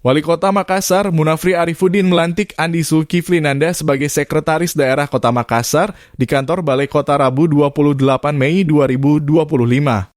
Wali Kota Makassar, Munafri Arifuddin melantik Andi Zulkiflinanda sebagai Sekretaris Daerah Kota Makassar di kantor Balai Kota Rabu 28 Mei 2025.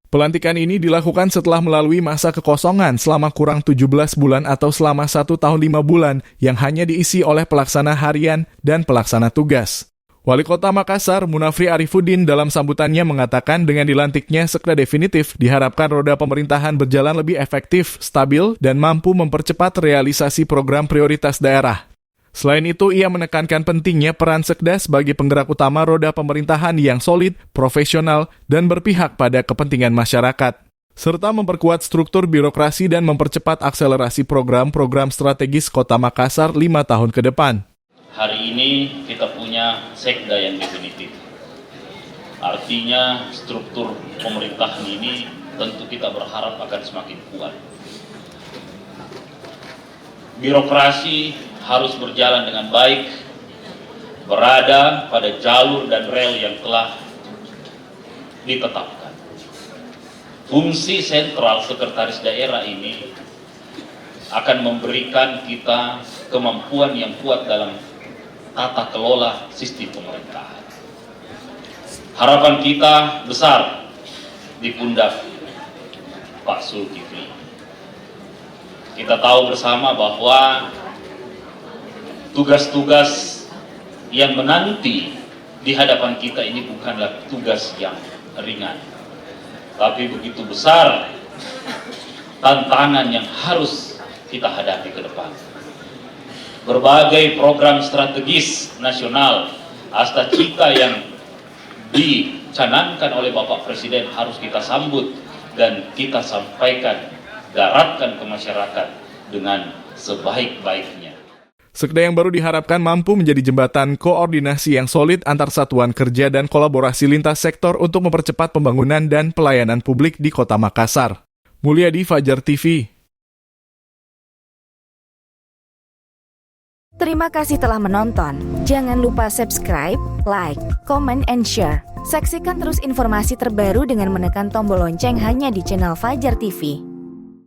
Pelantikan ini dilakukan setelah melalui masa kekosongan selama kurang 17 bulan atau selama 1 tahun 5 bulan yang hanya diisi oleh pelaksana harian dan pelaksana tugas. Wali Kota Makassar, Munafri Arifuddin dalam sambutannya mengatakan dengan dilantiknya sekda definitif, diharapkan roda pemerintahan berjalan lebih efektif, stabil, dan mampu mempercepat realisasi program prioritas daerah. Selain itu, ia menekankan pentingnya peran sekda sebagai penggerak utama roda pemerintahan yang solid, profesional, dan berpihak pada kepentingan masyarakat, serta memperkuat struktur birokrasi dan mempercepat akselerasi program-program strategis Kota Makassar 5 tahun ke depan. Hari ini kita punya sekda yang definitif. Artinya struktur pemerintahan ini tentu kita berharap akan semakin kuat. Birokrasi harus berjalan dengan baik, berada pada jalur dan rel yang telah ditetapkan. Fungsi sentral sekretaris daerah ini akan memberikan kita kemampuan yang kuat dalam tata kelola sistem pemerintahan. Harapan kita besar di pundak Pak Zulkifli. Kita tahu bersama bahwa tugas-tugas yang menanti di hadapan kita ini bukanlah tugas yang ringan, tapi begitu besar tantangan yang harus kita hadapi ke depan. Berbagai program strategis nasional asta cita yang dicanangkan oleh Bapak Presiden harus kita sambut dan kita sampaikan, daratkan ke masyarakat dengan sebaik-baiknya. Sekda yang baru diharapkan mampu menjadi jembatan koordinasi yang solid antar satuan kerja dan kolaborasi lintas sektor untuk mempercepat pembangunan dan pelayanan publik di Kota Makassar. Mulyadi, Fajar TV. Terima kasih telah menonton. Jangan lupa subscribe, like, comment, and share. Saksikan terus informasi terbaru dengan menekan tombol lonceng hanya di channel Fajar TV.